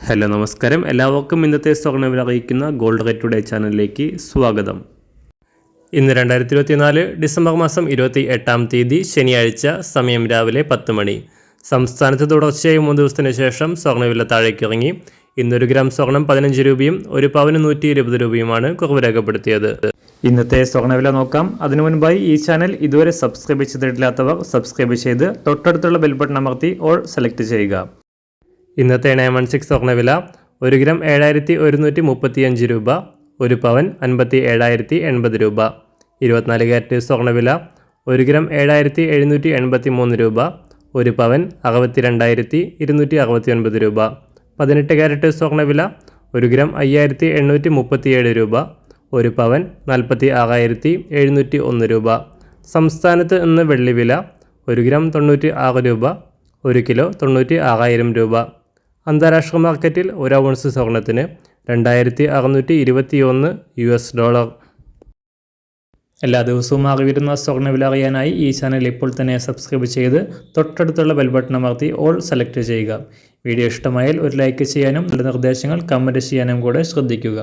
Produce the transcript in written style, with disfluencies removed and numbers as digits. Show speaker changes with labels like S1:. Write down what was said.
S1: Hello നമസ്കാരം, എല്ലാവർക്കും ഇന്നത്തെ സ്വർണ്ണവില അറിയിക്കുന്ന ഗോൾഡ് റേറ്റ് ടുഡേ ചാനലിലേക്ക് സ്വാഗതം. ഇന്ന് 2024 ഡിസംബർ മാസം 28-ാം തീയതി ശനിയാഴ്ച, സമയം രാവിലെ 10 മണി. സംസ്ഥാനത്ത് തുടർച്ചയായി 3 ദിവസത്തിന് ശേഷം സ്വർണ്ണവില താഴേക്കിറങ്ങി. ഇന്നൊരു ഗ്രാം സ്വർണം 15 രൂപയും ഒരു പവന് 120 രൂപയുമാണ് കുറവ് രേഖപ്പെടുത്തിയത്. ഇന്നത്തെ സ്വർണ്ണവില നോക്കാം. അതിനു മുൻപായി ഈ ചാനൽ ഇതുവരെ സബ്സ്ക്രൈബ് ചെയ്തിട്ടില്ലാത്തവർ സബ്സ്ക്രൈബ് ചെയ്ത് തൊട്ടടുത്തുള്ള ബെൽ ബട്ടൺ അമർത്തി ഓൾ സെലക്ട് ചെയ്യുക. ഇന്നത്തെ 916 സ്വർണ്ണവില 1 ഗ്രാം 7135 രൂപ, ഒരു പവൻ 57,080 രൂപ. 24 ക്യാരറ്റ് സ്വർണ്ണവില 1 ഗ്രാം 7783 രൂപ, ഒരു പവൻ 62,269 രൂപ. 18 ക്യാരറ്റ് സ്വർണ്ണവില 1 ഗ്രാം 5837 രൂപ, ഒരു പവൻ 46,701 രൂപ. സംസ്ഥാനത്ത് ഇന്ന് വെള്ളിവില 1 ഗ്രാം 96 രൂപ, 1 കിലോ 96,000 രൂപ. അന്താരാഷ്ട്ര മാർക്കറ്റിൽ 1 ഔൺസ് സ്വർണത്തിന് 2,621 $. എല്ലാ ദിവസവും അറിവിരുന്ന സ്വർണ്ണവില അറിയാനായി ഈ ചാനൽ ഇപ്പോൾ തന്നെ സബ്സ്ക്രൈബ് ചെയ്ത് തൊട്ടടുത്തുള്ള ബെൽ ബട്ടൺ അമർത്തി ഓൾ സെലക്ട് ചെയ്യുക. വീഡിയോ ഇഷ്ടമായാൽ ഒരു ലൈക്ക് ചെയ്യാനും നല്ല നിർദ്ദേശങ്ങൾ കമൻറ്റ് ചെയ്യാനും കൂടെ ശ്രദ്ധിക്കുക.